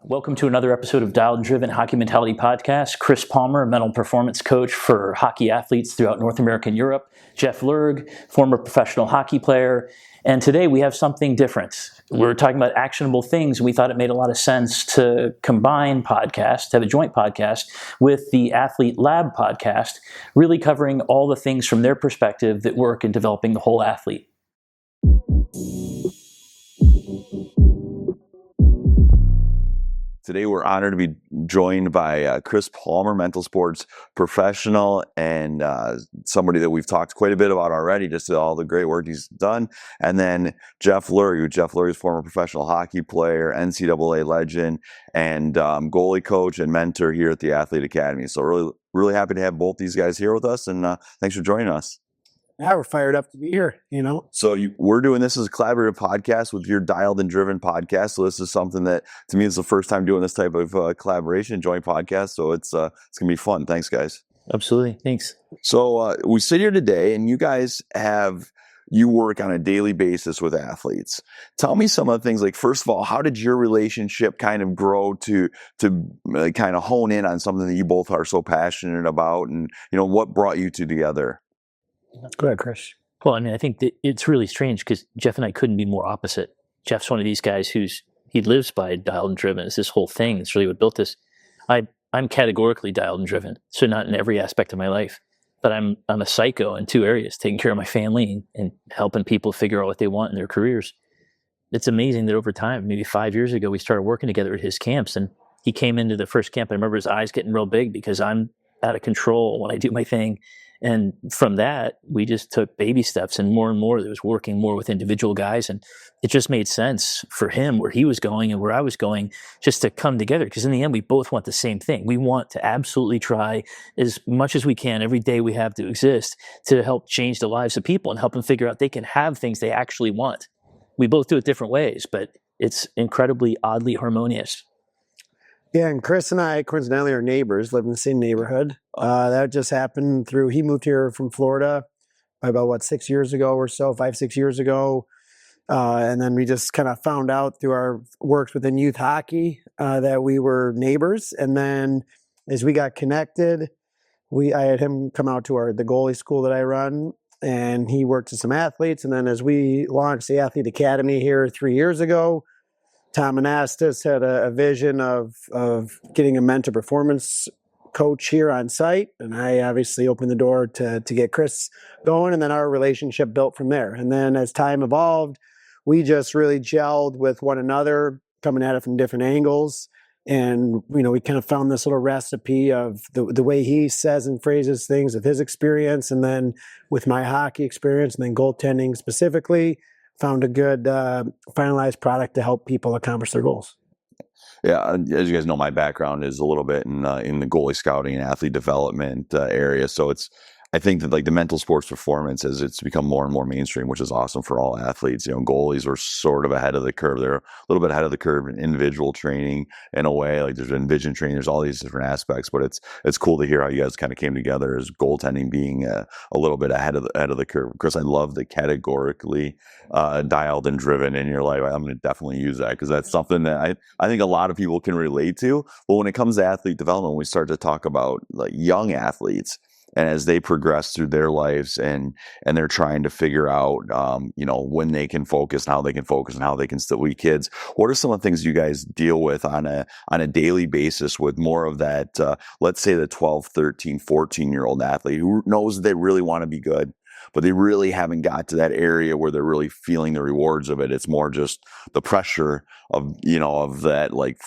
Welcome to another episode of Dialed and Driven Hockey Mentality Podcast. Chris Palmer, mental performance coach for hockey athletes throughout North America and Europe. Jeff Lerg, former professional hockey player. And today we have something different. We're talking about actionable things. We thought it made a lot of sense to combine podcasts, to have a joint podcast with the Athlete Lab podcast, really covering all the things from their perspective that work in developing the whole athlete. Today, we're honored to be joined by Chris Palmer, mental sports professional, and somebody that we've talked quite a bit about already, just all the great work he's done. And then Jeff Lerg. Jeff Lerg is former professional hockey player, NCAA legend, and goalie coach and mentor here at the Athlete Academy. So really happy to have both these guys here with us, and thanks for joining us. Yeah, we're fired up to be here, So we're doing this as a collaborative podcast with your Dialed and Driven podcast. So this is something that, to me, is the first time doing this type of collaboration, joint podcast. So it's going to be fun. Thanks, guys. Absolutely. Thanks. So we sit here today, and you guys you work on a daily basis with athletes. Tell me some of the things, like, first of all, how did your relationship kind of grow to kind of hone in on something that you both are so passionate about? And, what brought you two together? Go ahead, Chris. Well, I think that it's really strange because Jeff and I couldn't be more opposite. Jeff's one of these guys he lives by dialed and driven. It's this whole thing. It's really what built this. I'm categorically dialed and driven, so not in every aspect of my life, but I'm a psycho in two areas: taking care of my family and helping people figure out what they want in their careers. It's amazing that over time, maybe 5 years ago, we started working together at his camps, and he came into the first camp. I remember his eyes getting real big because I'm out of control when I do my thing. And from that, we just took baby steps, and more there was working more with individual guys. And it just made sense for him where he was going and where I was going, just to come together. Because in the end, we both want the same thing. We want to absolutely try as much as we can every day we have to exist to help change the lives of people and help them figure out they can have things they actually want. We both do it different ways, but it's incredibly oddly harmonious. Yeah, and Chris and I, coincidentally, are neighbors, live in the same neighborhood. That just happened he moved here from Florida about, 6 years ago or so, 5-6 years ago. And then we just kind of found out through our works within youth hockey that we were neighbors. And then as we got connected, I had him come out to the goalie school that I run, and he worked with some athletes. And then as we launched the Athlete Academy here 3 years ago, Tom Anastas had a vision of getting a mentor performance coach here on site. And I obviously opened the door to get Chris going, and then our relationship built from there. And then as time evolved, we just really gelled with one another, coming at it from different angles. And, we kind of found this little recipe of the way he says and phrases things with his experience, and then with my hockey experience, and then goaltending specifically, found a good finalized product to help people accomplish their goals. Yeah, as you guys know, my background is a little bit in the goalie scouting and athlete development area. So I think that, like, the mental sports performance, as it's become more and more mainstream, which is awesome for all athletes. Goalies are sort of ahead of the curve. They're a little bit ahead of the curve in individual training in a way. Like, there's vision training, there's all these different aspects. But it's cool to hear how you guys kind of came together, as goaltending being a little bit ahead of the curve. Of course, I love the categorically dialed and driven in your life. I'm going to definitely use that, because that's something that I think a lot of people can relate to. But when it comes to athlete development, we start to talk about, like, young athletes. And as they progress through their lives and they're trying to figure out, when they can focus and how they can focus and how they can still be kids, what are some of the things you guys deal with on a daily basis with more of that, let's say the 12, 13, 14-year-old athlete who knows they really want to be good, but they really haven't got to that area where they're really feeling the rewards of it? It's more just the pressure of that, like,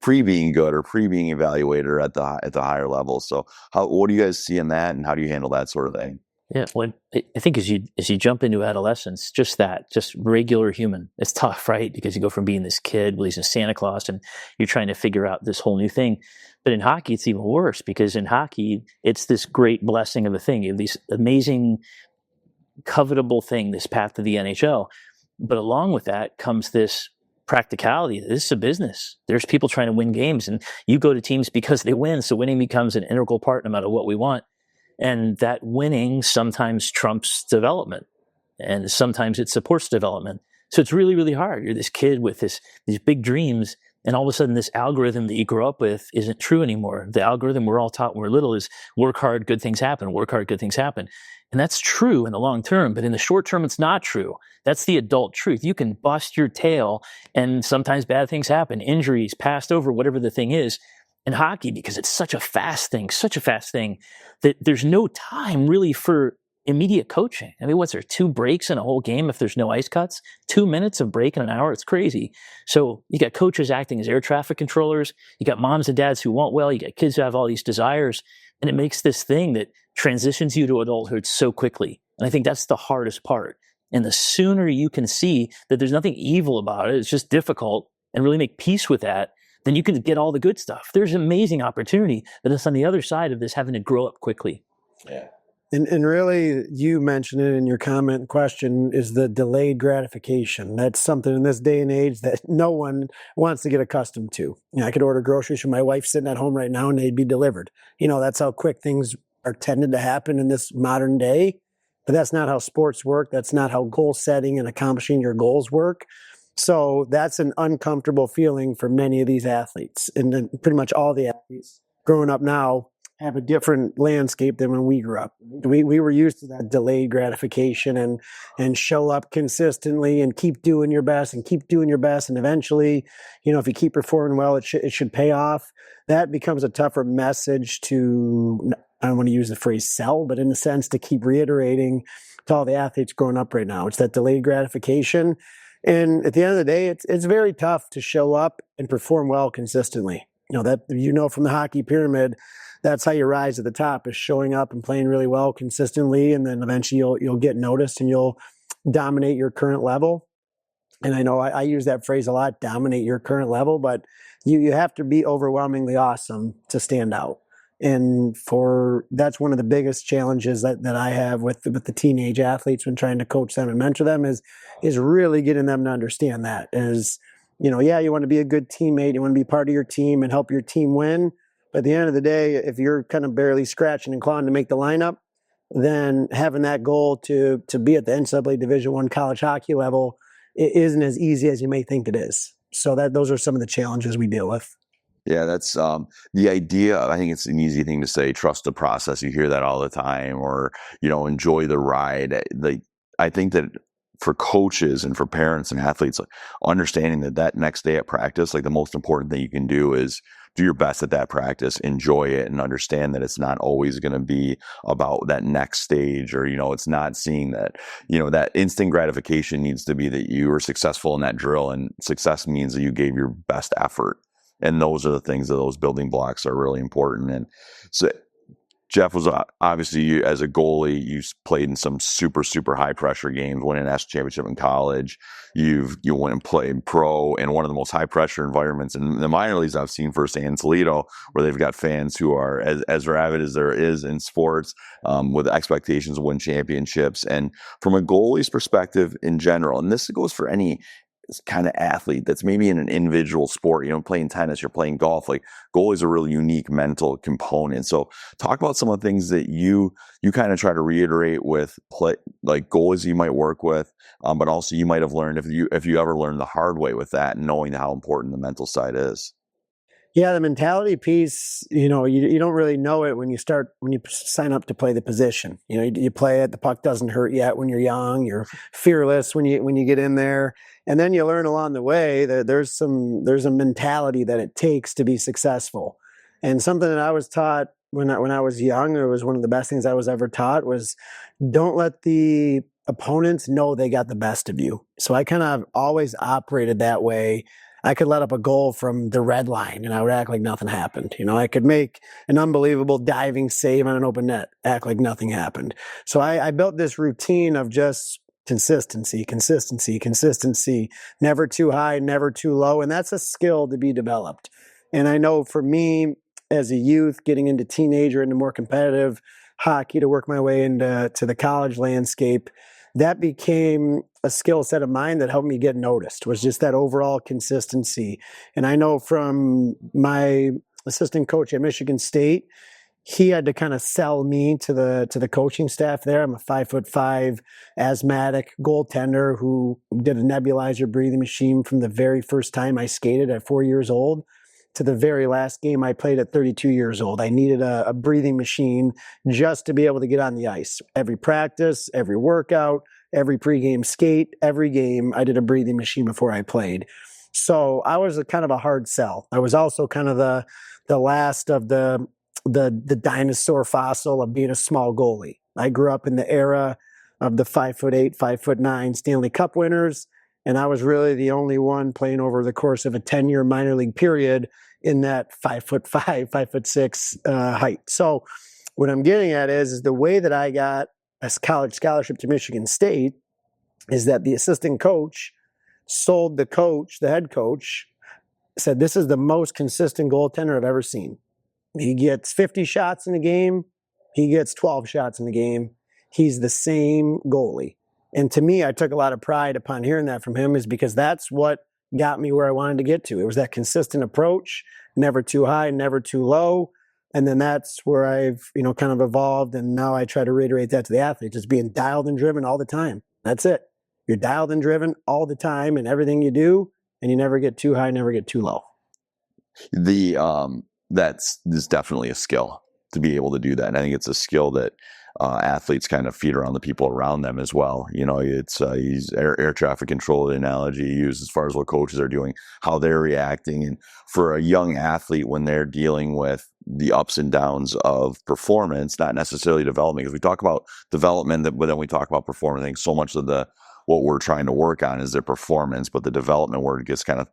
pre being good or pre being evaluated at the higher level. So what do you guys see in that, and how do you handle that sort of thing? Yeah, well, I think as you jump into adolescence, just regular human, it's tough, right? Because you go from being this kid believing in Santa Claus, and you're trying to figure out this whole new thing. But in hockey, it's even worse, because in hockey, it's this great blessing of a thing. You have these amazing, covetable thing, this path to the NHL. But along with that comes this practicality. This is a business. There's people trying to win games, and you go to teams because they win. So winning becomes an integral part no matter what we want. And that winning sometimes trumps development, and sometimes it supports development. So it's really, really hard. You're this kid with these big dreams And all of a sudden, this algorithm that you grew up with isn't true anymore. The algorithm we're all taught when we're little is work hard, good things happen, work hard, good things happen. And that's true in the long term, but in the short term, it's not true. That's the adult truth. You can bust your tail and sometimes bad things happen, injuries, passed over, whatever the thing is. In hockey, because it's such a fast thing, that there's no time really for immediate coaching. I mean, what's there, 2 breaks in a whole game if there's no ice cuts? 2 minutes of break in an hour? It's crazy. So you got coaches acting as air traffic controllers. You got moms and dads who want well. You got kids who have all these desires. And it makes this thing that transitions you to adulthood so quickly. And I think that's the hardest part. And the sooner you can see that there's nothing evil about it, it's just difficult, and really make peace with that, then you can get all the good stuff. There's amazing opportunity, but it's on the other side of this having to grow up quickly. Yeah. And really, you mentioned it in your comment and question, is the delayed gratification. That's something in this day and age that no one wants to get accustomed to. I could order groceries from my wife sitting at home right now and they'd be delivered. That's how quick things are tended to happen in this modern day. But that's not how sports work. That's not how goal setting and accomplishing your goals work. So that's an uncomfortable feeling for many of these athletes. And then pretty much all the athletes growing up now have a different landscape than when we grew up. We were used to that delayed gratification and show up consistently and keep doing your best and keep doing your best. And eventually, if you keep performing well, it should pay off. That becomes a tougher message to, I don't want to use the phrase sell, but in the sense to keep reiterating to all the athletes growing up right now. It's that delayed gratification. And at the end of the day, it's very tough to show up and perform well consistently. From the hockey pyramid, that's how you rise to the top, is showing up and playing really well consistently, and then eventually you'll get noticed and you'll dominate your current level. And I know I use that phrase a lot, dominate your current level, but you have to be overwhelmingly awesome to stand out. And that's one of the biggest challenges that I have with the teenage athletes when trying to coach them and mentor them is really getting them to understand that is, you want to be a good teammate, you want to be part of your team and help your team win. But at the end of the day, if you're kind of barely scratching and clawing to make the lineup, then having that goal to be at the NCAA Division I college hockey level, it isn't as easy as you may think it is. So those are some of the challenges we deal with. Yeah, that's the idea. I think it's an easy thing to say, trust the process. You hear that all the time, or, enjoy the ride. I think that for coaches and for parents and athletes, understanding that next day at practice, the most important thing you can do is do your best at that practice, enjoy it, and understand that it's not always going to be about that next stage, or, it's not seeing that, that instant gratification needs to be that you were successful in that drill, and success means that you gave your best effort. And those are the things that those building blocks are really important. And so Jeff was obviously, as a goalie, you played in some super, super high pressure games, won an national championship in college. You went and played pro in one of the most high pressure environments in the minor leagues I've seen firsthand in Toledo, where they've got fans who are as rabid as there is in sports, with expectations to win championships. And from a goalie's perspective in general, and this goes for any kind of athlete that's maybe in an individual sport, playing tennis, you're playing golf, goal is a really unique mental component. So talk about some of the things that you kind of try to reiterate with goalies you might work with, but also you might have learned if you ever learned the hard way with that, and knowing how important the mental side is. Yeah, the mentality piece, you don't really know it when you sign up to play the position. You play it, the puck doesn't hurt yet when you're young, you're fearless when you get in there. And then you learn along the way that there's a mentality that it takes to be successful. And something that I was taught when I was young, it was one of the best things I was ever taught, was don't let the opponents know they got the best of you. So I kind of always operated that way. I could let up a goal from the red line and I would act like nothing happened. I could make an unbelievable diving save on an open net, act like nothing happened. So I built this routine of just consistency, never too high, never too low. And that's a skill to be developed. And I know for me as a youth, getting into teenager, into more competitive hockey, to work my way into the college landscape, that became a skill set of mine that helped me get noticed, was just that overall consistency. And I know from my assistant coach at Michigan State, he had to kind of sell me to the coaching staff there. I'm a 5'5" asthmatic goaltender who did a nebulizer breathing machine from the very first time I skated at 4 years old to the very last game I played at 32 years old. I needed a breathing machine just to be able to get on the ice. Every practice, every workout, every pregame skate, every game, I did a breathing machine before I played. So I was a kind of a hard sell. I was also kind of the last of the dinosaur fossil of being a small goalie. I grew up in the era of the 5'8", 5'9" Stanley Cup winners, and I was really the only one playing over the course of a 10-year minor league period in that 5'5", 5'6" height. So what I'm getting at is the way that I got a college scholarship to Michigan State is that the assistant coach sold the head coach, said, this is the most consistent goaltender I've ever seen. He gets 50 shots in a game. He gets 12 shots in the game. He's the same goalie. And to me, I took a lot of pride upon hearing that from him, is because that's what got me where I wanted to get to. It was that consistent approach, never too high, never too low. And then that's where I've, kind of evolved. And now I try to reiterate that to the athletes, just being dialed and driven all the time. That's it. You're dialed and driven all the time in everything you do, and you never get too high, never get too low. That's definitely a skill to be able to do that. And I think it's a skill that athletes kind of feed around the people around them as well. It's air traffic control, the analogy used as far as what coaches are doing, how they're reacting. And for a young athlete, when they're dealing with the ups and downs of performance, not necessarily development, because we talk about development, but then we talk about performance. I think so much of what we're trying to work on is their performance, but the development word gets kind of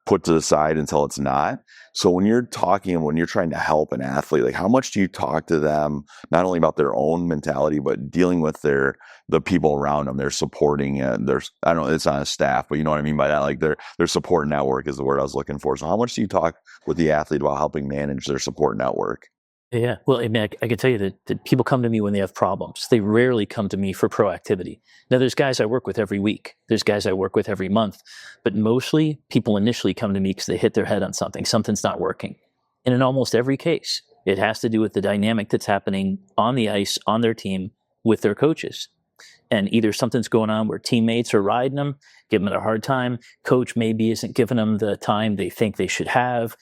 put to the side until it's not. So when you're trying to help an athlete, like how much do you talk to them, not only about their own mentality, but dealing with the people around them, they're supporting, I don't know, it's on a staff, but you know what I mean by that? Like their support network is the word I was looking for. So how much do you talk with the athlete about helping manage their support network? Yeah. Well, I mean, I can tell you that people come to me when they have problems. They rarely come to me for proactivity. Now, there's guys I work with every week. There's guys I work with every month. But mostly, people initially come to me because they hit their head on something. Something's not working. And in almost every case, it has to do with the dynamic that's happening on the ice, on their team, with their coaches. And either something's going on where teammates are riding them, giving them a hard time. Coach maybe isn't giving them the time they think they should have.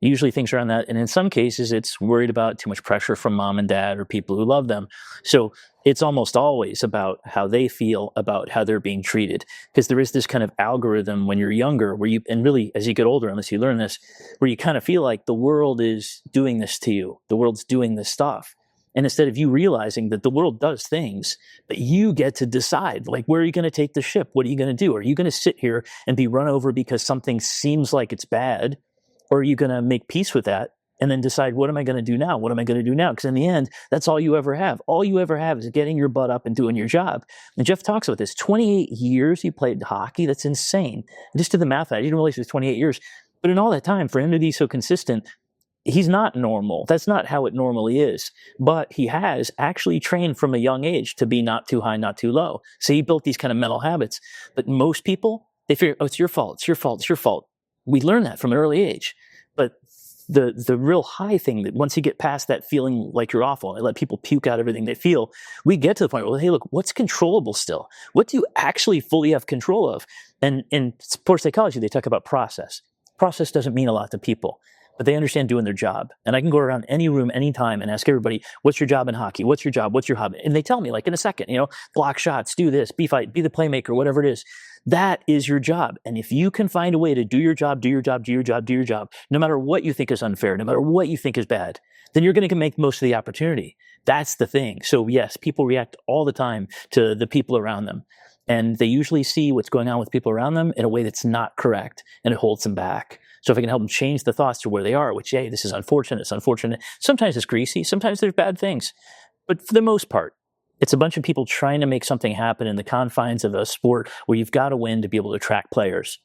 Usually things around that. And in some cases, it's worried about too much pressure from mom and dad or people who love them. So it's almost always about how they feel about how they're being treated. Because there is this kind of algorithm when you're younger and really as you get older, unless you learn this, where you kind of feel like the world is doing this to you. The world's doing this stuff. And instead of you realizing that the world does things, but you get to decide, like, where are you going to take the ship? What are you going to do? Are you going to sit here and be run over because something seems like it's bad? Or are you going to make peace with that and then decide, what am I going to do now? What am I going to do now? Because in the end, that's all you ever have. All you ever have is getting your butt up and doing your job. And Jeff talks about this. 28 years he played hockey. That's insane. I just did the math. I didn't realize it was 28 years. But in all that time, for him to be so consistent, he's not normal. That's not how it normally is. But he has actually trained from a young age to be not too high, not too low. So he built these kind of mental habits. But most people, they figure, oh, it's your fault. It's your fault. It's your fault. We learn that from an early age. But the real high thing, that once you get past that feeling like you're awful and let people puke out everything they feel, we get to the point where, hey, look, what's controllable still? What do you actually fully have control of? And in sports psychology, they talk about process. Process doesn't mean a lot to people, but they understand doing their job. And I can go around any room, anytime, and ask everybody, what's your job in hockey? What's your job? What's your hobby? And they tell me, like, in a second, block shots, do this, be the playmaker, whatever it is. That is your job. And if you can find a way to do your job, no matter what you think is unfair, no matter what you think is bad, then you're going to make most of the opportunity. That's the thing. So yes, people react all the time to the people around them. And they usually see what's going on with people around them in a way that's not correct, and it holds them back. So if I can help them change the thoughts to where they are, which, hey, this is unfortunate, it's unfortunate. Sometimes it's greasy, sometimes there's bad things. But for the most part, it's a bunch of people trying to make something happen in the confines of a sport where you've got to win to be able to attract players.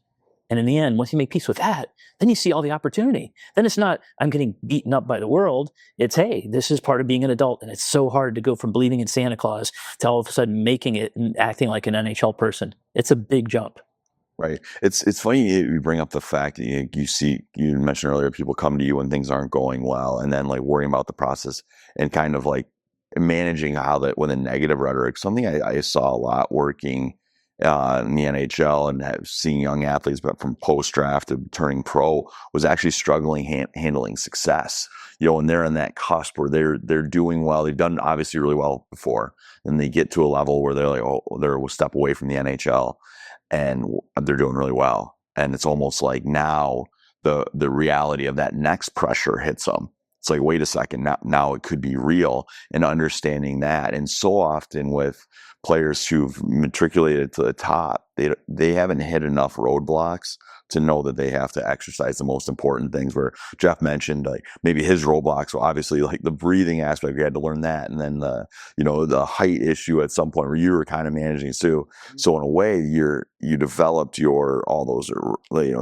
And in the end, once you make peace with that, then you see all the opportunity. Then it's not, I'm getting beaten up by the world. It's, hey, this is part of being an adult. And it's so hard to go from believing in Santa Claus to all of a sudden making it and acting like an NHL person. It's a big jump. Right. It's funny you bring up the fact that you mentioned earlier people come to you when things aren't going well, and then like worrying about the process and kind of like managing how that when the negative rhetoric. Something I saw a lot working in the NHL and seeing young athletes, but from post draft to turning pro, was actually struggling handling success. And they're in that cusp where they're doing well. They've done obviously really well before, and they get to a level where they're like, oh, they're a step away from the NHL and they're doing really well. And it's almost like now the reality of that next pressure hits them. It's like, wait a second, now it could be real, and understanding that. And so often with players who've matriculated to the top, they haven't hit enough roadblocks to know that they have to exercise the most important things. Where Jeff mentioned, like maybe his roadblocks were obviously like the breathing aspect. We had to learn that, and then the height issue at some point where you were kind of managing too. So in a way, you developed all those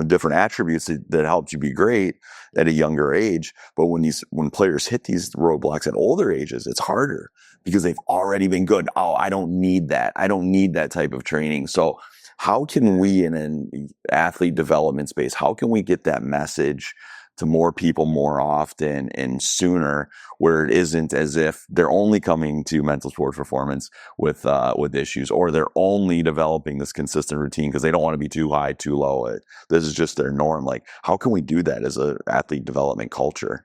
different attributes that helped you be great at a younger age. But when players hit these roadblocks at older ages, it's harder because they've already been good. Oh, I don't need that. I don't need that type of training. So how can we, in an athlete development space, how can we get that message to more people more often and sooner, where it isn't as if they're only coming to mental sports performance with issues, or they're only developing this consistent routine because they don't want to be too high, too low. This is just their norm. Like, how can we do that as an athlete development culture?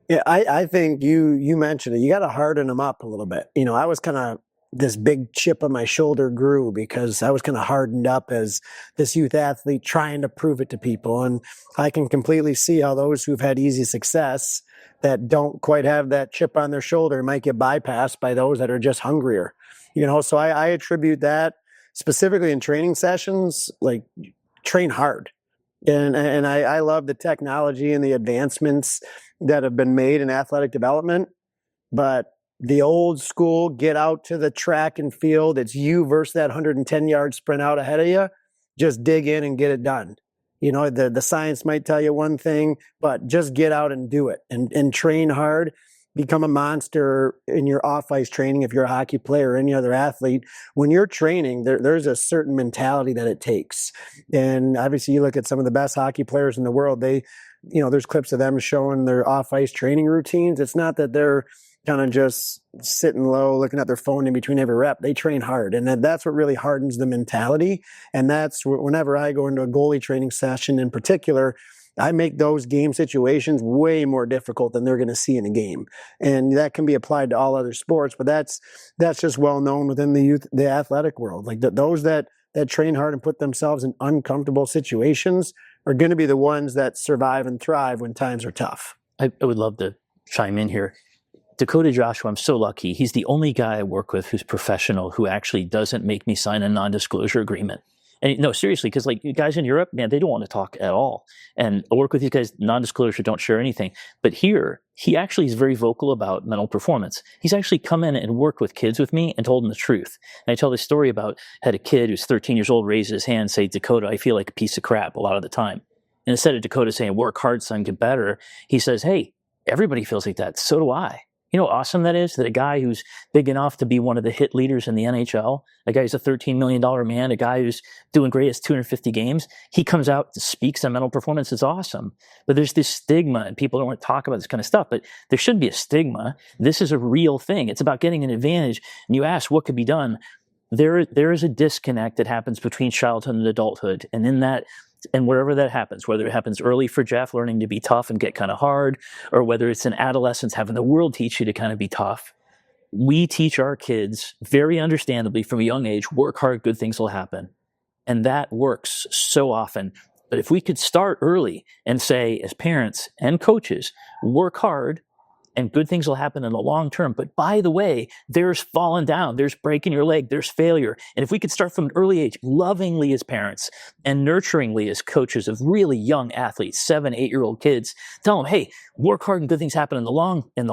Yeah, I think you mentioned it. You got to harden them up a little bit. I was kind of this big chip on my shoulder grew because I was kind of hardened up as this youth athlete trying to prove it to people. And I can completely see how those who've had easy success that don't quite have that chip on their shoulder might get bypassed by those that are just hungrier. So I attribute that specifically in training sessions, like train hard. And I love the technology and the advancements that have been made in athletic development, but the old school, get out to the track and field, it's you versus that 110-yard sprint out ahead of you, just dig in and get it done. The science might tell you one thing, but just get out and do it and train hard. Become a monster in your off-ice training if you're a hockey player or any other athlete. When you're training, there's a certain mentality that it takes. And obviously, you look at some of the best hockey players in the world, there's clips of them showing their off-ice training routines. It's not that they're kind of just sitting low, looking at their phone in between every rep. They train hard. And that's what really hardens the mentality. And that's whenever I go into a goalie training session in particular, I make those game situations way more difficult than they're going to see in a game. And that can be applied to all other sports, but that's just well known within the athletic world. Like those that train hard and put themselves in uncomfortable situations are going to be the ones that survive and thrive when times are tough. I would love to chime in here. Dakota Joshua, I'm so lucky. He's the only guy I work with who's professional, who actually doesn't make me sign a non-disclosure agreement. And no, seriously, because like you guys in Europe, man, they don't want to talk at all. And I work with these guys, non-disclosure, don't share anything. But here, he actually is very vocal about mental performance. He's actually come in and worked with kids with me and told them the truth. And I tell this story about, had a kid who's 13 years old raise his hand and say, Dakota, I feel like a piece of crap a lot of the time. And instead of Dakota saying, work hard, son, get better, he says, hey, everybody feels like that. So do I. You know how awesome that is? That a guy who's big enough to be one of the hit leaders in the NHL, a guy who's a $13 million man, a guy who's doing great at 250 games, he comes out, speaks on mental performance. It's awesome. But there's this stigma, and people don't want to talk about this kind of stuff, but there shouldn't be a stigma. This is a real thing. It's about getting an advantage. And you ask what could be done. There is a disconnect that happens between childhood and adulthood. And in that, and wherever that happens, whether it happens early for Jeff learning to be tough and get kind of hard, or whether it's in adolescence having the world teach you to kind of be tough, we teach our kids very understandably from a young age, work hard, good things will happen. And that works so often. But if we could start early and say, as parents and coaches, work hard, and good things will happen in the long term. But by the way, there's falling down, there's breaking your leg, there's failure. And if we could start from an early age, lovingly as parents and nurturingly as coaches of really young athletes, 7, 8-year-old kids, tell them, hey, work hard and good things happen in the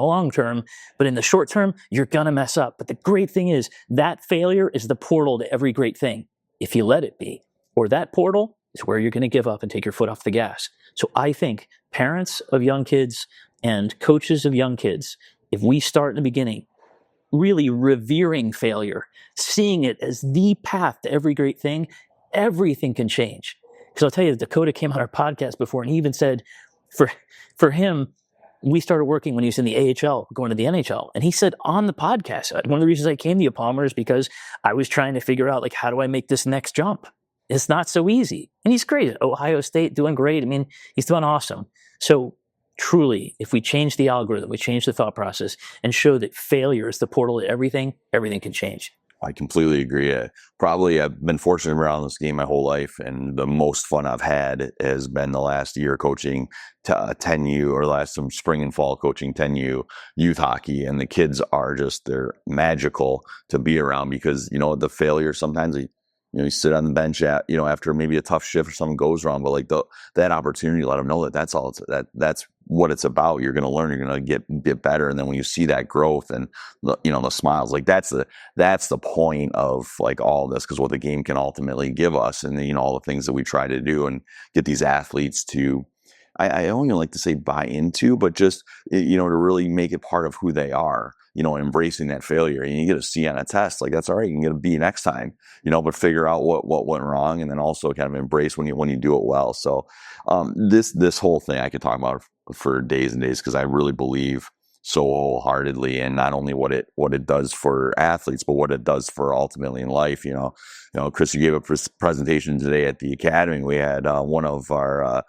long term, but in the short term, you're gonna mess up. But the great thing is that failure is the portal to every great thing, if you let it be. Or that portal is where you're gonna give up and take your foot off the gas. So I think parents of young kids and coaches of young kids, if we start in the beginning, really revering failure, seeing it as the path to every great thing, everything can change. Because I'll tell you, Dakota came on our podcast before, and he even said, for him, we started working when he was in the AHL, going to the NHL. And he said on the podcast, one of the reasons I came to you, Palmer, is because I was trying to figure out, like, how do I make this next jump? It's not so easy. And he's great at Ohio State, doing great. I mean, he's doing awesome. So truly, if we change the algorithm, we change the thought process and show that failure is the portal to everything, everything can change. I completely agree. I've been fortunate around this game my whole life, and the most fun I've had has been the last year coaching 10U, or last some spring and fall coaching 10U youth hockey, and the kids are they're magical to be around, because the failure sometimes you sit on the bench after maybe a tough shift or something goes wrong, but like that opportunity, let them know that's all that's what it's about. You're going to learn, you're going to get better. And then when you see that growth and the smiles, like that's the point of like all this, because what the game can ultimately give us, and all the things that we try to do and get these athletes to, I don't even like to say buy into, but just, to really make it part of who they are, embracing that failure. And you get a C on a test, like that's all right. You can get a B next time, but figure out what went wrong, and then also kind of embrace when you do it well. So this whole thing I could talk about for days and days, because I really believe so wholeheartedly, and not only what it does for athletes, but what it does for ultimately in life. Chris, you gave a presentation today at the academy. We had one of our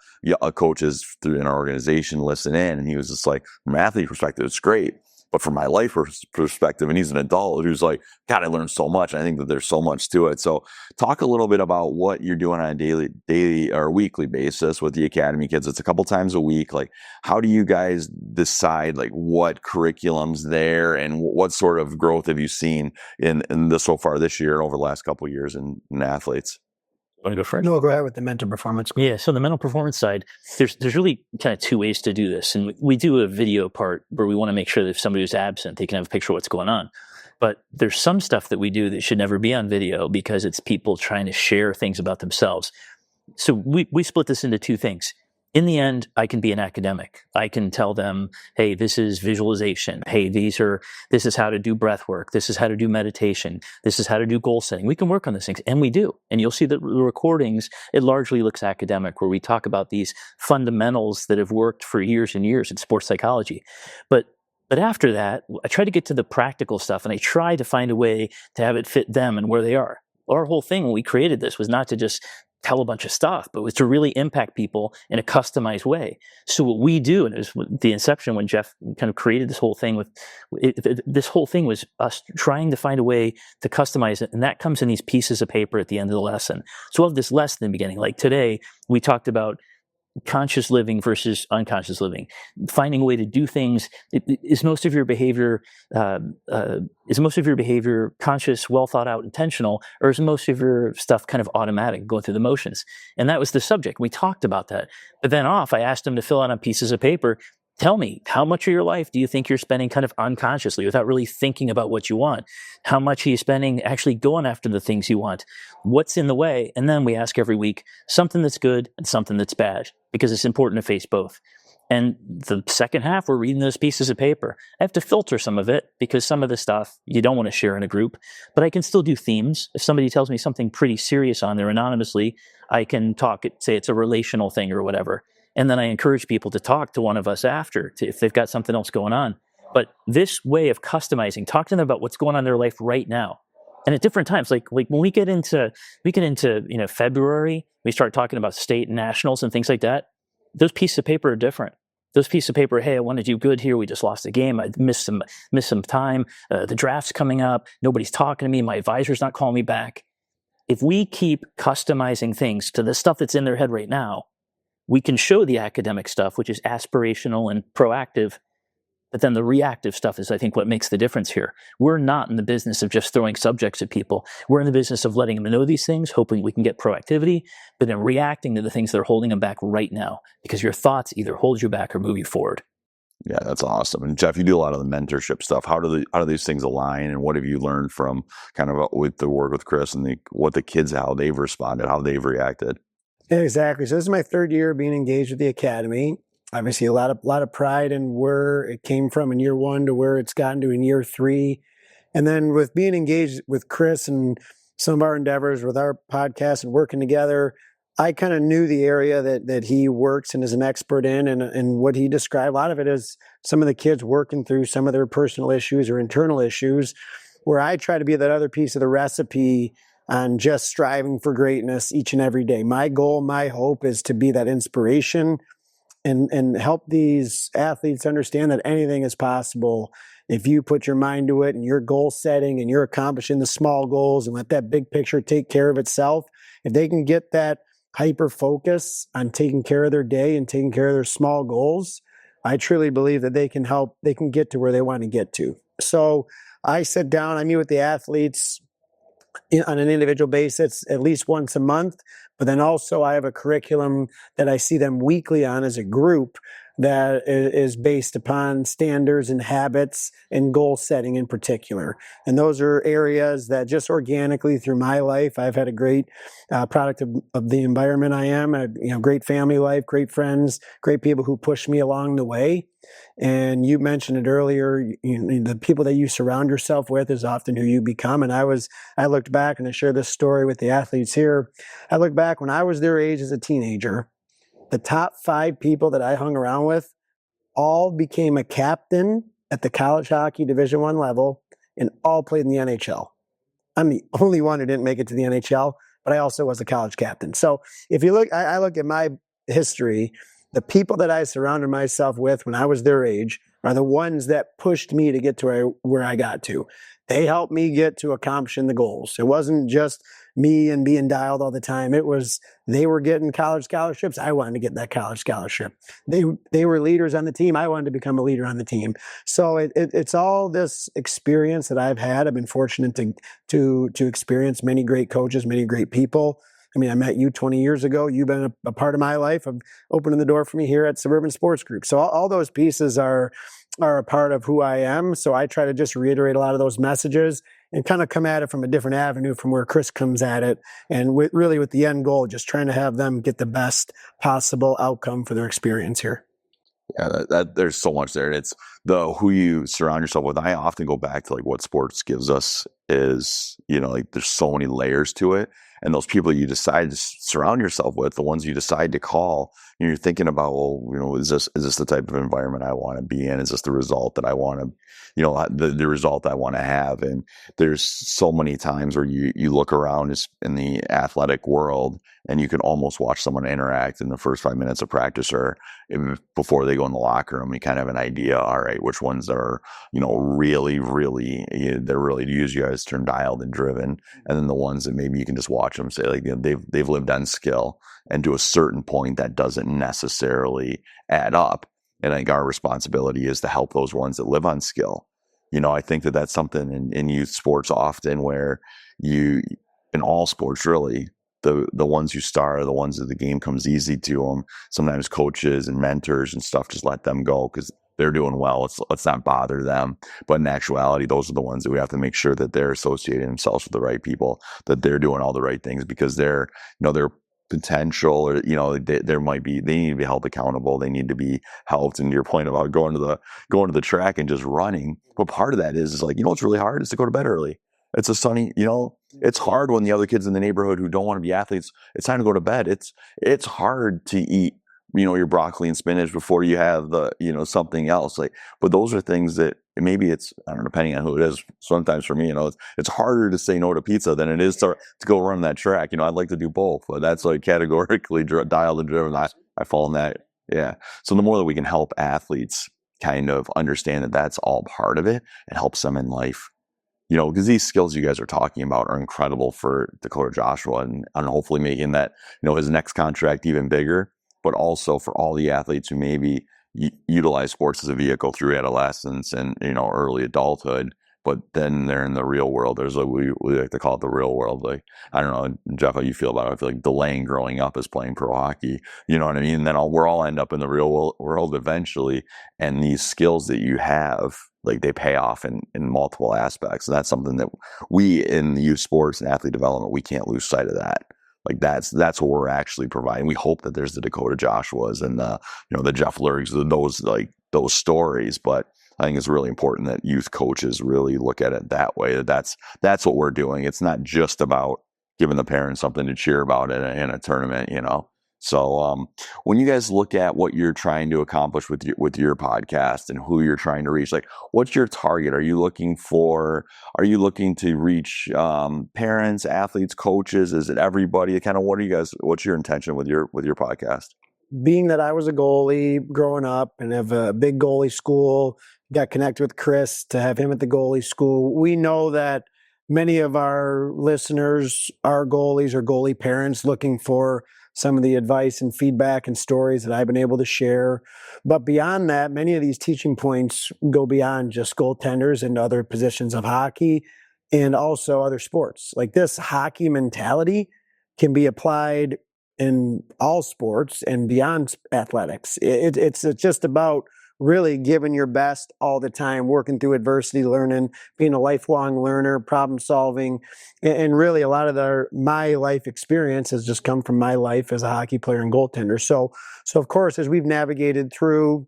coaches in our organization listen in, and he was just like, from an athlete perspective, it's great. But from my life perspective, and he's an adult who's like, God, I learned so much. I think that there's so much to it. So talk a little bit about what you're doing on a daily or weekly basis with the academy kids. It's a couple times a week. Like, how do you guys decide like what curriculum's there, and what sort of growth have you seen in this so far this year and over the last couple of years in athletes? Want to go first? No, go ahead with the mental performance. Yeah, so the mental performance side, there's really kind of two ways to do this. And we do a video part where we want to make sure that if somebody who's absent, they can have a picture of what's going on. But there's some stuff that we do that should never be on video, because it's people trying to share things about themselves. So we split this into two things. In the end, I can be an academic. I can tell them, hey, this is visualization. Hey, this is how to do breath work. This is how to do meditation. This is how to do goal setting. We can work on these things, and we do. And you'll see that the recordings, it largely looks academic, where we talk about these fundamentals that have worked for years and years in sports psychology. But after that, I try to get to the practical stuff, and I try to find a way to have it fit them and where they are. Our whole thing when we created this was not to just tell a bunch of stuff, but was to really impact people in a customized way. So what we do, and it was the inception when Jeff kind of created this whole thing this whole thing was us trying to find a way to customize it. And that comes in these pieces of paper at the end of the lesson. So we'll have this lesson in the beginning. Like today, we talked about conscious living versus unconscious living, finding a way to do things. Is most of your behavior conscious, well thought out, intentional, or is most of your stuff kind of automatic, going through the motions? And that was the subject. We talked about that. But then I asked them to fill out on pieces of paper. Tell me, how much of your life do you think you're spending kind of unconsciously without really thinking about what you want? How much are you spending actually going after the things you want? What's in the way? And then we ask every week something that's good and something that's bad, because it's important to face both. And the second half, we're reading those pieces of paper. I have to filter some of it, because some of the stuff you don't want to share in a group, but I can still do themes. If somebody tells me something pretty serious on there anonymously, I can say it's a relational thing or whatever. And then I encourage people to talk to one of us after, if they've got something else going on. But this way of customizing, talk to them about what's going on in their life right now. And at different times, like when we get into February, we start talking about state and nationals and things like that. Those pieces of paper are different. Those pieces of paper, hey, I want to do good here. We just lost a game. I missed some time. The draft's coming up. Nobody's talking to me. My advisor's not calling me back. If we keep customizing things to the stuff that's in their head right now, we can show the academic stuff, which is aspirational and proactive, but then the reactive stuff is, I think, what makes the difference here. We're not in the business of just throwing subjects at people. We're in the business of letting them know these things, hoping we can get proactivity, but then reacting to the things that are holding them back right now, because your thoughts either hold you back or move you forward. Yeah, that's awesome. And Jeff, you do a lot of the mentorship stuff. How do these things align, and what have you learned from kind of with the work with Chris and what the kids, how they've responded, how they've reacted? Yeah, exactly. So this is my third year being engaged with the academy. Obviously, a lot of pride in where it came from in year one to where it's gotten to in year three. And then with being engaged with Chris and some of our endeavors with our podcast and working together, I kind of knew the area that he works and is an expert in, and what he described. A lot of it is some of the kids working through some of their personal issues or internal issues, where I try to be that other piece of the recipe on just striving for greatness each and every day. My goal, my hope is to be that inspiration and help these athletes understand that anything is possible if you put your mind to it and you're goal setting and you're accomplishing the small goals and let that big picture take care of itself. If they can get that hyper focus on taking care of their day and taking care of their small goals, I truly believe that they can get to where they want to get to. So I sit down, I meet with the athletes on an individual basis at least once a month, but then also I have a curriculum that I see them weekly on as a group that is based upon standards and habits and goal setting in particular. And those are areas that just organically through my life, I've had a great product of the environment I am, great family life, great friends, great people who push me along the way. And you mentioned it earlier, the people that you surround yourself with is often who you become. And I looked back, and I share this story with the athletes here. I look back when I was their age as a teenager, the top 5 people that I hung around with all became a captain at the college hockey Division I level and all played in the NHL. I'm the only one who didn't make it to the NHL, but I also was a college captain. So if you look, I look at my history, the people that I surrounded myself with when I was their age are the ones that pushed me to get to where I got to. They helped me get to accomplishing the goals. It wasn't just me and being dialed all the time. It was they were getting college scholarships. I wanted to get that college scholarship. They were leaders on the team. I wanted to become a leader on the team. So it's all this experience that I've had. I've been fortunate to experience many great coaches, many great people. I mean, I met you 20 years ago. You've been a part of my life of opening the door for me here at Suburban Sports Group. So all those pieces are a part of who I am. So I try to just reiterate a lot of those messages and kind of come at it from a different avenue from where Chris comes at it. And really with the end goal, just trying to have them get the best possible outcome for their experience here. Yeah, that there's so much there. It's who you surround yourself with. I often go back to like what sports gives us is, like there's so many layers to it. And those people you decide to surround yourself with, the ones you decide to call, you're thinking about, well, is this the type of environment I want to be in? Is this the result that I want to, the result I want to have? And there's so many times where you look around in the athletic world and you can almost watch someone interact in the first 5 minutes of practice or before they go in the locker room. You kind of have an idea, all right, which ones are, really, really, they're really, to use you guys' term, dialed and driven. And then the ones that maybe you can just watch them say, like, they've lived on skill. And to a certain point, that doesn't necessarily add up. And I think our responsibility is to help those ones that live on skill. I think that's something in youth sports often where in all sports really, the ones who star are the ones that the game comes easy to them. Sometimes coaches and mentors and stuff just let them go because they're doing well. Let's not bother them. But in actuality, those are the ones that we have to make sure that they're associating themselves with the right people, that they're doing all the right things because they're potential or they need to be held accountable. They need to be helped. And your point about going to the track and just running, but part of that is like, what's really hard is to go to bed early. It's a sunny, it's hard when the other kids in the neighborhood who don't want to be athletes, it's time to go to bed. It's hard to eat, your broccoli and spinach before you have the, something else. But those are things that maybe it's, I don't know, depending on who it is. Sometimes for me, it's harder to say no to pizza than it is to go run that track. I'd like to do both, but that's like categorically dialed and driven. I fall in that. Yeah. So the more that we can help athletes kind of understand that that's all part of it, it helps them in life. Because these skills you guys are talking about are incredible for Dakota Joshua and hopefully making that, his next contract even bigger, but also for all the athletes who maybe utilize sports as a vehicle through adolescence and, early adulthood, but then they're in the real world. There's we like to call it the real world. Like, I don't know, Jeff, how you feel about it? I feel like delaying growing up is playing pro hockey. You know what I mean? And then we're all end up in the real world eventually. And these skills that you have, like they pay off in multiple aspects. And that's something that we in youth sports and athlete development, we can't lose sight of that. Like that's what we're actually providing. We hope that there's the Dakota Joshuas and the Jeff Lergs, those stories, but I think it's really important that youth coaches really look at it that way. That's what we're doing. It's not just about giving the parents something to cheer about in a tournament, you know. So when you guys look at what you're trying to accomplish with your podcast and who you're trying to reach, like, what's your target? Are you looking to reach parents, athletes, coaches? Is it everybody? Kind of what's your intention with your podcast? Being that I was a goalie growing up and have a big goalie school, got connected with Chris to have him at the goalie school. We know that many of our listeners are goalies or goalie parents looking for some of the advice and feedback and stories that I've been able to share. But beyond that, many of these teaching points go beyond just goaltenders and other positions of hockey and also other sports. Like, this hockey mentality can be applied in all sports and beyond athletics. It's just about really giving your best all the time, working through adversity, learning, being a lifelong learner, problem solving. And really, a lot of my life experience has just come from my life as a hockey player and goaltender. So of course, as we've navigated through,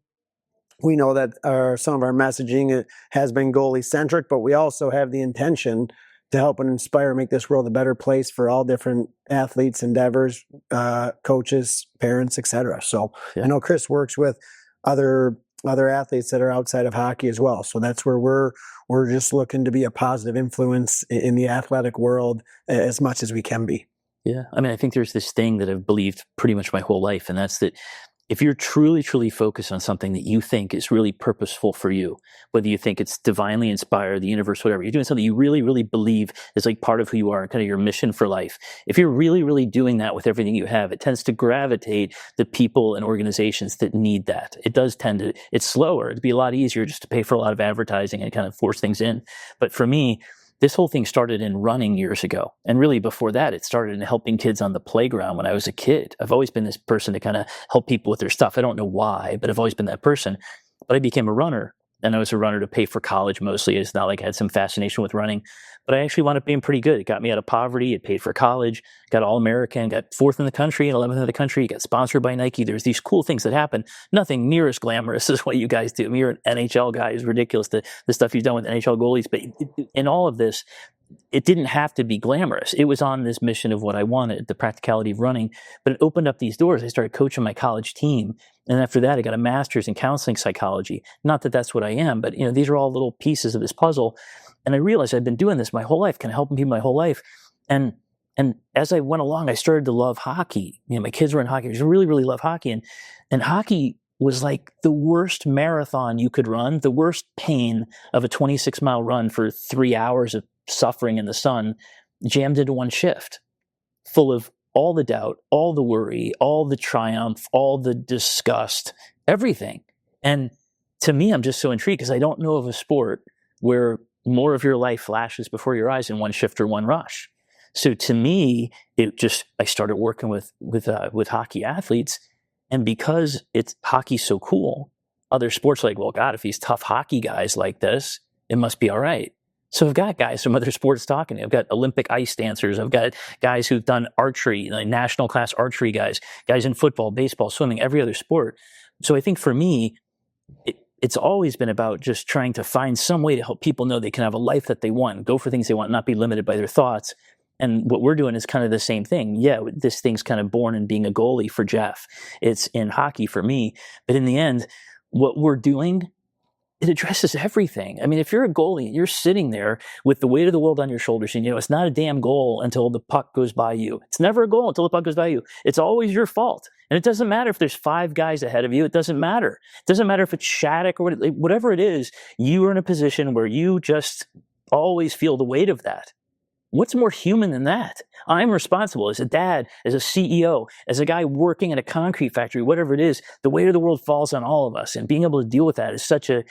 we know that some of our messaging has been goalie centric, but we also have the intention to help and inspire, make this world a better place for all different athletes, endeavors, coaches, parents, etc. So yeah. I know Chris works with other athletes that are outside of hockey as well. So that's where we're just looking to be a positive influence in the athletic world as much as we can be. Yeah. I mean, I think there's this thing that I've believed pretty much my whole life, and that's that if you're truly, truly focused on something that you think is really purposeful for you, whether you think it's divinely inspired, the universe, whatever, you're doing something you really, really believe is like part of who you are and kind of your mission for life. If you're really, really doing that with everything you have, it tends to gravitate the people and organizations that need that. It does tend to, it's slower. It'd be a lot easier just to pay for a lot of advertising and kind of force things in. But for me, this whole thing started in running years ago. And really before that, it started in helping kids on the playground when I was a kid. I've always been this person to kind of help people with their stuff. I don't know why, but I've always been that person. But I became a runner. And I was a runner to pay for college mostly. It's not like I had some fascination with running. But I actually wound up being pretty good. It got me out of poverty. It paid for college. Got All-American. Got 4th in the country and 11th in the country. Got sponsored by Nike. There's these cool things that happen. Nothing near as glamorous as what you guys do. I mean, you're an NHL guy. It's ridiculous, the stuff you've done with NHL goalies. But in all of this, it didn't have to be glamorous. It was on this mission of what I wanted, the practicality of running. But it opened up these doors. I started coaching my college team. And after that, I got a master's in counseling psychology. Not that that's what I am, but these are all little pieces of this puzzle. And I realized I'd been doing this my whole life, kind of helping people my whole life. And as I went along, I started to love hockey. My kids were in hockey. I just really, really love hockey. And hockey was like the worst marathon you could run, the worst pain of a 26-mile run for 3 hours of suffering in the sun, jammed into one shift, full of all the doubt, all the worry, all the triumph, all the disgust, everything. And to me, I'm just so intrigued because I don't know of a sport where more of your life flashes before your eyes in one shift or one rush. So to me, I started working with hockey athletes, and because hockey's so cool, other sports are like, well, God, if these tough hockey guys like this, it must be all right. So I've got guys from other sports talking. I've got Olympic ice dancers. I've got guys who've done archery, like national class archery guys in football, baseball, swimming, every other sport. So I think for me, it's always been about just trying to find some way to help people know they can have a life that they want, go for things they want, not be limited by their thoughts. And what we're doing is kind of the same thing. Yeah, this thing's kind of born in being a goalie for Jeff. It's in hockey for me. But in the end, what we're doing, it addresses everything. I mean, if you're a goalie, you're sitting there with the weight of the world on your shoulders, and it's not a damn goal until the puck goes by you. It's never a goal until the puck goes by you. It's always your fault. And it doesn't matter if there's 5 guys ahead of you. It doesn't matter. It doesn't matter if it's Shattuck or whatever it is. You are in a position where you just always feel the weight of that. What's more human than that? I'm responsible as a dad, as a CEO, as a guy working at a concrete factory, whatever it is. The weight of the world falls on all of us, and being able to deal with that is such a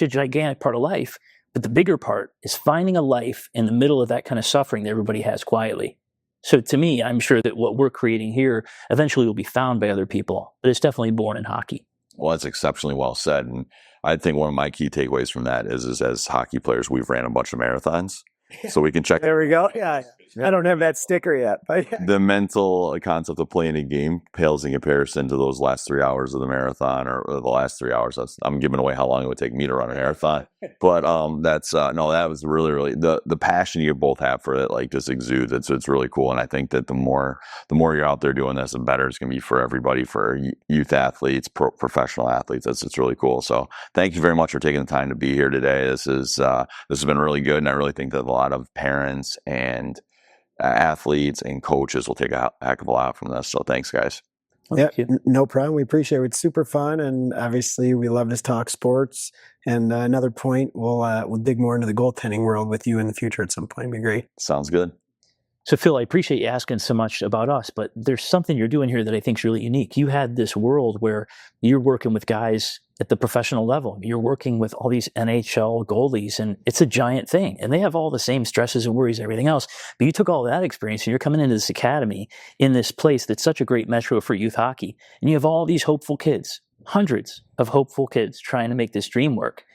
gigantic part of life. But the bigger part is finding a life in the middle of that kind of suffering that everybody has quietly. So to me, I'm sure that what we're creating here eventually will be found by other people, but it's definitely born in hockey. Well, that's exceptionally well said. And I think one of my key takeaways from that is as hockey players, we've ran a bunch of marathons. So we can check. There we go. Yeah. I don't have that sticker yet, but The mental concept of playing a game pales in comparison to those last 3 hours of the marathon, or the last 3 hours. I'm giving away how long it would take me to run a marathon. But that's no, that was really the passion you both have for it, like, just exudes. It's really cool, and I think that the more you're out there doing this, the better it's going to be for everybody, for youth athletes, professional athletes. It's really cool. So thank you very much for taking the time to be here today. This has been really good, and I really think that a lot of parents and athletes and coaches will take a heck of a lot from this. So thanks, guys. Yeah, no problem. We appreciate it. It's super fun, and obviously we love to talk sports. And another point, we'll dig more into the goaltending world with you in the future at some point. It'd be great. Sounds good. So, Phil, I appreciate you asking so much about us, but there's something you're doing here that I think is really unique. You had this world where you're working with guys at the professional level. You're working with all these NHL goalies, and it's a giant thing. And they have all the same stresses and worries and everything else. But you took all that experience, and you're coming into this academy in this place that's such a great metro for youth hockey. And you have all these hopeful kids, hundreds of hopeful kids trying to make this dream work.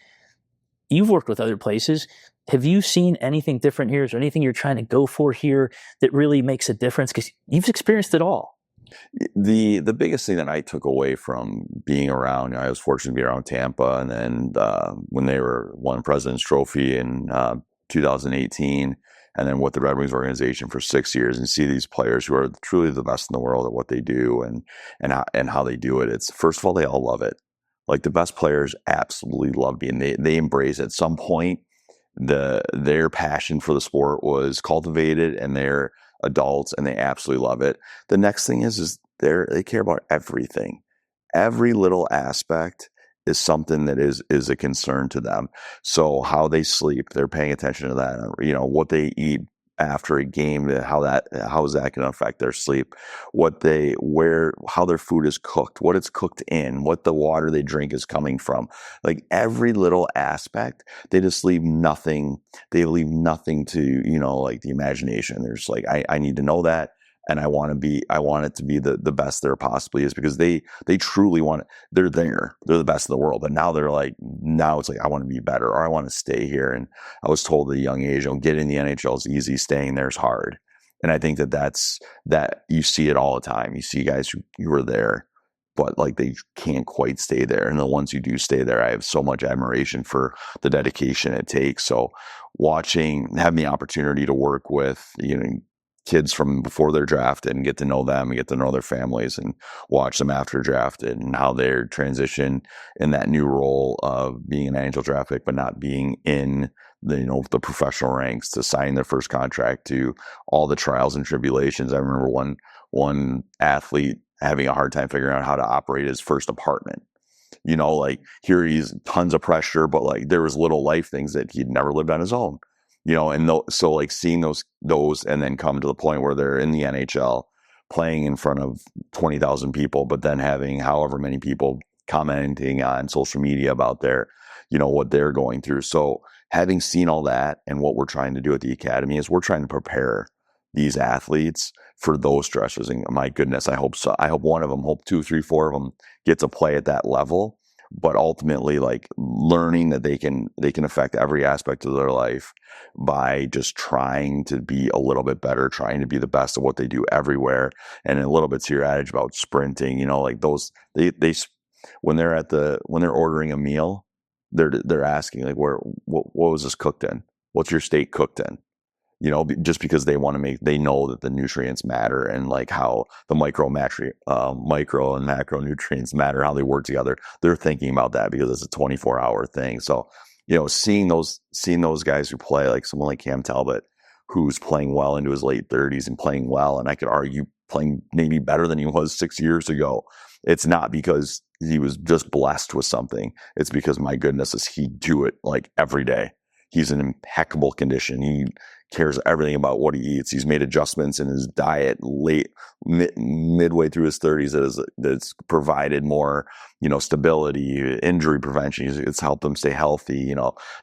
You've worked with other places. Have you seen anything different here? Is there anything you're trying to go for here that really makes a difference? Because you've experienced it all. The biggest thing that I took away from being around, I was fortunate to be around Tampa, and then when they won President's Trophy in 2018, and then with the Red Wings organization for 6 years, and see these players who are truly the best in the world at what they do, and how they do it. It's, first of all, they all love it. Like, the best players absolutely love being. They embrace at some point. Their passion for the sport was cultivated, and they're adults, and they absolutely love it. The next thing is they care about everything. Every little aspect is something that is a concern to them. So how they sleep, they're paying attention to that. What they eat after a game, how is that going to affect their sleep? How their food is cooked, what it's cooked in, what the water they drink is coming from. Like, every little aspect, they just leave nothing. They leave nothing to, like, the imagination. There's like, I need to know that. And I want it to be the best there possibly is, because they truly want it. They're the best in the world. But now it's like, I want to be better, or I want to stay here. And I was told at a young age, getting in the NHL is easy, staying there is hard. And I think that you see it all the time. You see guys who are there, but like, they can't quite stay there. And the ones who do stay there, I have so much admiration for the dedication it takes. So having the opportunity to work with, kids from before they're drafted, and get to know them and get to know their families, and watch them after drafted, and how they're transition in that new role of being an NHL draft pick, but not being in the professional ranks, to signing their first contract, to all the trials and tribulations. I remember one athlete having a hard time figuring out how to operate his first apartment. Like, here he's tons of pressure, but like, there was little life things that he'd never lived on his own. So like, seeing those, and then come to the point where they're in the NHL playing in front of 20,000 people, but then having however many people commenting on social media about what they're going through. So having seen all that, and what we're trying to do at the academy is we're trying to prepare these athletes for those stresses. And my goodness, I hope so. I hope one of them, hope 2, 3, 4 of them get to play at that level. But ultimately, like, learning that they can affect every aspect of their life by just trying to be a little bit better, trying to be the best of what they do everywhere. And a little bit to your adage about sprinting, like, those, they when they're ordering a meal, they're asking, like, what was this cooked in? What's your steak cooked in? Just because they know that the nutrients matter, and like, how the micro and macro nutrients matter, how they work together. They're thinking about that because it's a 24-hour thing. So, seeing those guys who play, like someone like Cam Talbot, who's playing well into his late 30s and playing well, and I could argue playing maybe better than he was 6 years ago. It's not because he was just blessed with something. It's because, my goodness, he do it like every day. He's in impeccable condition. He cares everything about what he eats. He's made adjustments in his diet midway through his 30s that's provided more, stability, injury prevention. It's helped him stay healthy.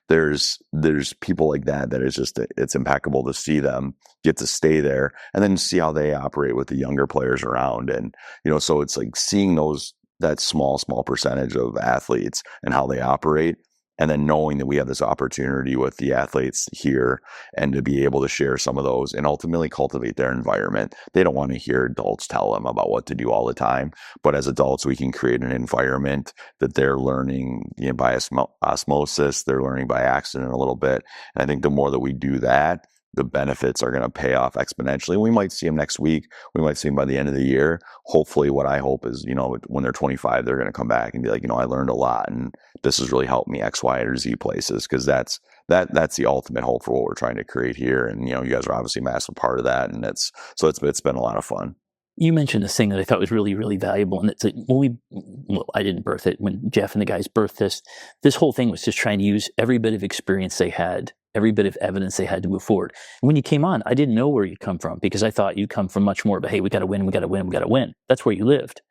There's people like that is just, it's impeccable to see them get to stay there, and then see how they operate with the younger players around. And, so it's like seeing that small percentage of athletes and how they operate, And then knowing that we have this opportunity with the athletes here and to be able to share some of those and ultimately cultivate their environment. They don't want to hear adults tell them about what to do all the time. But as adults, we can create an environment that they're learning, you know, by osmosis, they're learning by accident a little bit. And I think the more that we do that, the benefits are going to pay off exponentially. We might see them next week. We might see them by the end of the year. Hopefully, what I hope is, you know, when they're 25, they're going to come back and be like, you know, I learned a lot, and this has really helped me X, Y, or Z places, because that's the ultimate hope for what we're trying to create here. And you know, you guys are obviously a massive part of that, and it's been a lot of fun. You mentioned this thing that I thought was really, really valuable, and it's when I didn't birth it. When Jeff and the guys birthed this whole thing was just trying to use every bit of experience they had, every bit of evidence they had to move forward. And when you came on, I didn't know where you come from, because I thought you come from much more of a, hey, we got to win, we got to win, we got to win. That's where you lived.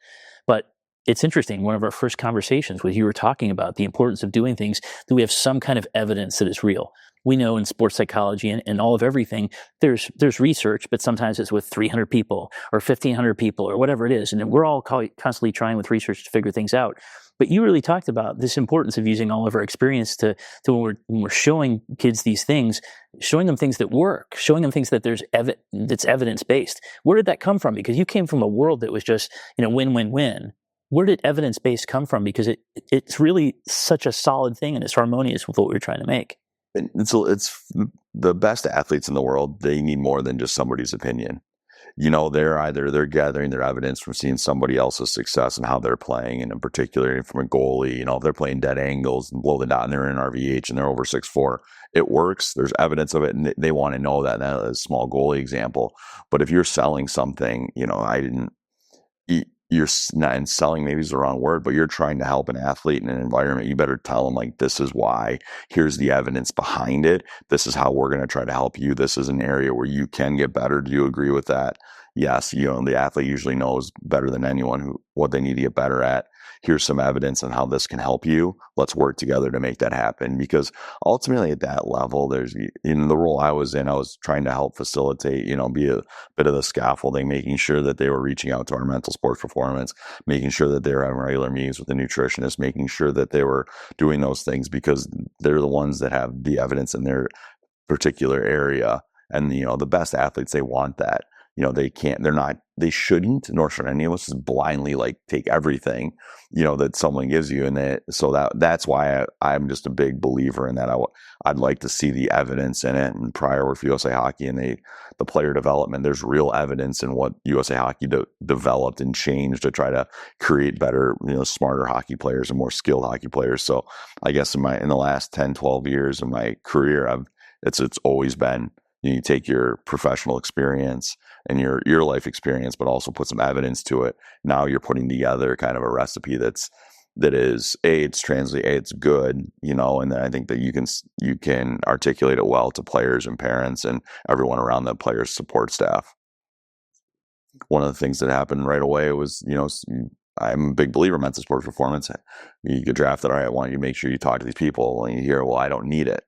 But it's interesting. One of our first conversations was you were talking about the importance of doing things that we have some kind of evidence that is real. We know in sports psychology and all of everything, there's research, but sometimes it's with 300 people or 1,500 people or whatever it is. And we're all constantly trying with research to figure things out. But you really talked about this importance of using all of our experience to when we're showing kids these things, showing them things that work, showing them things that that's evidence-based. Where did that come from? Because you came from a world that was just, you know, win, win, win. Where did evidence-based come from? Because it's really such a solid thing, and it's harmonious with what we're trying to make. It's the best athletes in the world. They need more than just somebody's opinion. You know, they're gathering their evidence from seeing somebody else's success and how they're playing, and in particular from a goalie. You know, if they're playing dead angles and blow the dot and they're in RVH and they're over 6'4", it works. There's evidence of it, and they want to know that. That is a small goalie example. But if you're selling something, you know, you're not, and selling maybe is the wrong word, but you're trying to help an athlete in an environment, you better tell them, like, this is why, here's the evidence behind it, this is how we're going to try to help you, this is an area where you can get better. Do you agree with that? Yes. You know, the athlete usually knows better than anyone what they need to get better at. Here's some evidence on how this can help you. Let's work together to make that happen. Because ultimately at that level, there's, in the role I was in, I was trying to help facilitate, you know, be a bit of the scaffolding, making sure that they were reaching out to our mental sports performance, making sure that they were having regular meetings with the nutritionist, making sure that they were doing those things, because they're the ones that have the evidence in their particular area. And, you know, the best athletes, they want that. You know, they shouldn't, nor should any of us just blindly like take everything, you know, that someone gives you. And that's why I'm just a big believer in that. I'd like to see the evidence in it. And prior with USA Hockey and the player development, there's real evidence in what USA Hockey developed and changed to try to create better, you know, smarter hockey players and more skilled hockey players. So I guess in the last 10, 12 years of my career, it's always been, you take your professional experience and your life experience, but also put some evidence to it. Now you're putting together kind of a recipe that is it's good, you know, and then I think that you can articulate it well to players and parents and everyone around the players' support staff. One of the things that happened right away was, you know, I'm a big believer in mental sports performance. You get drafted, all right, I want you to make sure you talk to these people, and you hear, well, I don't need it.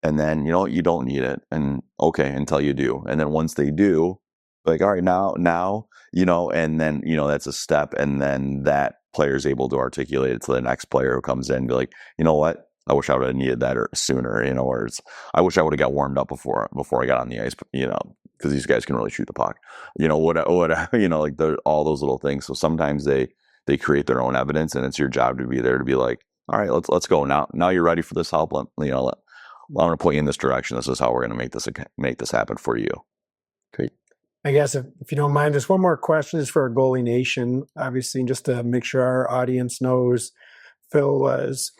And then, you know, you don't need it. And okay, until you do. And then once they do, like, all right, now, you know, and then, you know, that's a step. And then that player is able to articulate it to the next player who comes in and be like, you know what? I wish I would have needed that sooner, you know, or I wish I would have got warmed up before I got on the ice, you know, because these guys can really shoot the puck, you know, what, you know, like all those little things. So sometimes they create their own evidence, and it's your job to be there to be like, all right, let's go now. Now you're ready for this help. You know, I'm going to point you in this direction. This is how we're going to make this happen for you. Great. I guess if you don't mind, just one more question is for our goalie nation, obviously, just to make sure our audience knows. Phil was,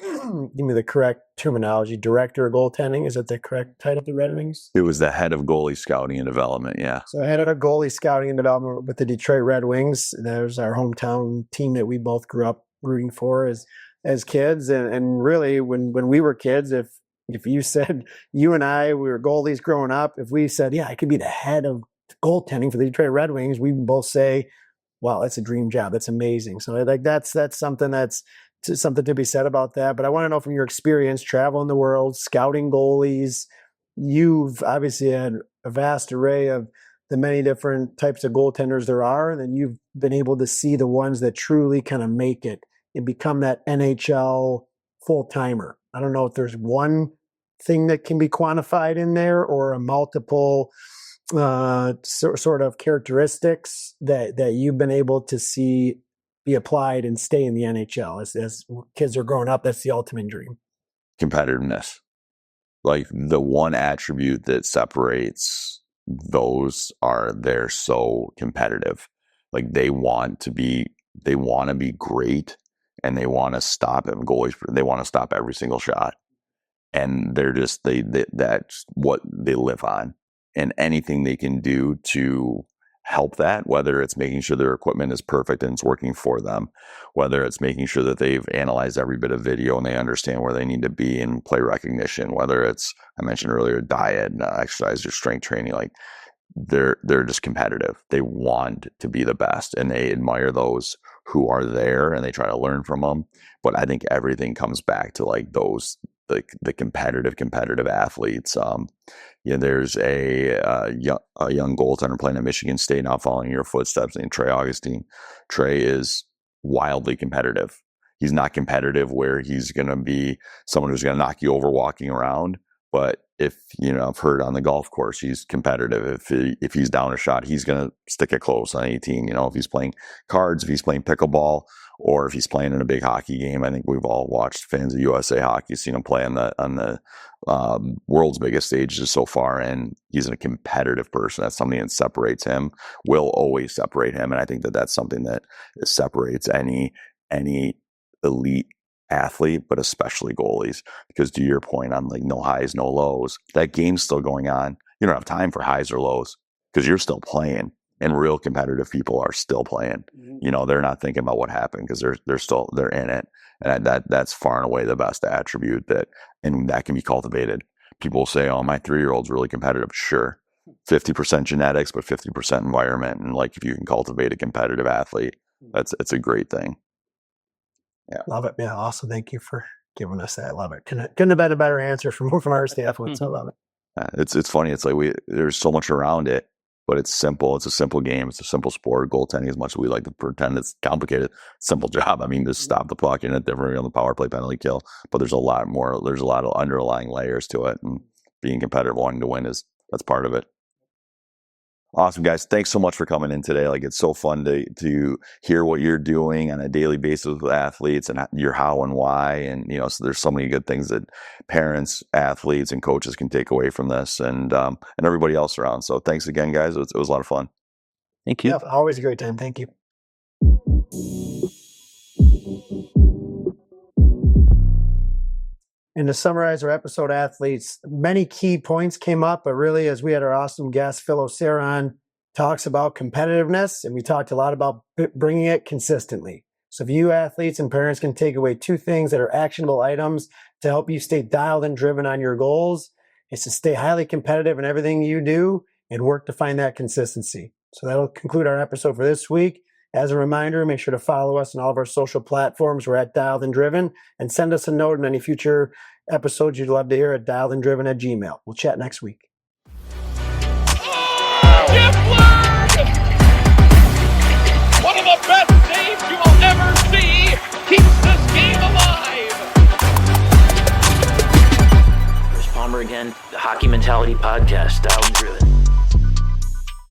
give me the correct terminology, director of goaltending. Is that the correct title of the Red Wings? It was the head of goalie scouting and development, yeah. So head of goalie scouting and development with the Detroit Red Wings. That was our hometown team that we both grew up rooting for as kids. And really, when we were kids, if you said, you and I, we were goalies growing up, if we said, yeah, I could be the head of goaltending for the Detroit Red Wings, we both say, wow, that's a dream job. That's amazing. So like that's something something to be said about that. But I want to know, from your experience traveling the world, scouting goalies, you've obviously had a vast array of the many different types of goaltenders there are, and then you've been able to see the ones that truly kind of make it and become that NHL full-timer. I don't know if there's one thing that can be quantified in there or a multiple sort of characteristics that you've been able to see be applied and stay in the NHL as kids are growing up. That's the ultimate dream. Competitiveness. Like the one attribute that separates those are they're so competitive. Like they want to be great, and they want to stop them goalies. They want to stop every single shot, and they're just that's what they live on. And anything they can do to help that, whether it's making sure their equipment is perfect and it's working for them, whether it's making sure that they've analyzed every bit of video and they understand where they need to be in play recognition, whether it's, I mentioned earlier, diet and exercise or strength training, like they're just competitive. They want to be the best, and they admire those who are there, and they try to learn from them. But I think everything comes back to like those, like the competitive athletes. There's a young goaltender playing at Michigan State now, following your footsteps, named Trey Augustine. Trey is wildly competitive. He's not competitive where he's going to be someone who's going to knock you over walking around. But if, I've heard on the golf course, he's competitive. If he's down a shot, he's going to stick it close on 18. If he's playing cards, if he's playing pickleball, or if he's playing in a big hockey game. I think we've all watched, fans of USA hockey, seen him play on the world's biggest stages so far, and he's a competitive person. That's something that separates him, will always separate him, and I think that that's something that separates any elite athlete, but especially goalies. Because to your point on like no highs, no lows, that game's still going on. You don't have time for highs or lows because you're still playing. And real competitive people are still playing. They're not thinking about what happened because they're in it. And that's far and away the best attribute and that can be cultivated. People say, "Oh, my 3-year-old's really competitive." Sure. 50% genetics, but 50% environment. And like, if you can cultivate a competitive athlete, it's a great thing. Yeah. Love it. Yeah. Awesome. Thank you for giving us that. Love it. Couldn't have been a better answer from our staff. So I love it. It's funny. It's like there's so much around it. But it's simple. It's a simple game. It's a simple sport. Goaltending, as much as we like to pretend it's complicated, simple job. I mean, just stop the puck and it differently on the power play, penalty kill. But there's a lot more. There's a lot of underlying layers to it. And being competitive, wanting to win, that's part of it. Awesome, guys. Thanks so much for coming in today. Like, it's so fun to hear what you're doing on a daily basis with athletes and your how and why. And, so there's so many good things that parents, athletes, and coaches can take away from this, and everybody else around. So thanks again, guys. It was a lot of fun. Thank you. Yeah, always a great time. Thank you. And to summarize our episode, athletes, many key points came up, but really, as we had our awesome guest, Phil Osaer, on, talks about competitiveness, and we talked a lot about bringing it consistently. So if you athletes and parents can take away 2 things that are actionable items to help you stay dialed and driven on your goals, it's to stay highly competitive in everything you do and work to find that consistency. So that'll conclude our episode for this week. As a reminder, make sure to follow us on all of our social platforms. We're at Dialed and Driven, and send us a note on any future episodes you'd love to hear at dialedandriven@gmail.com. We'll chat next week. Jeff Lerg! One of the best saves you will ever see, keeps this game alive. Chris Palmer again, the Hockey Mentality Podcast, Dialed and Driven.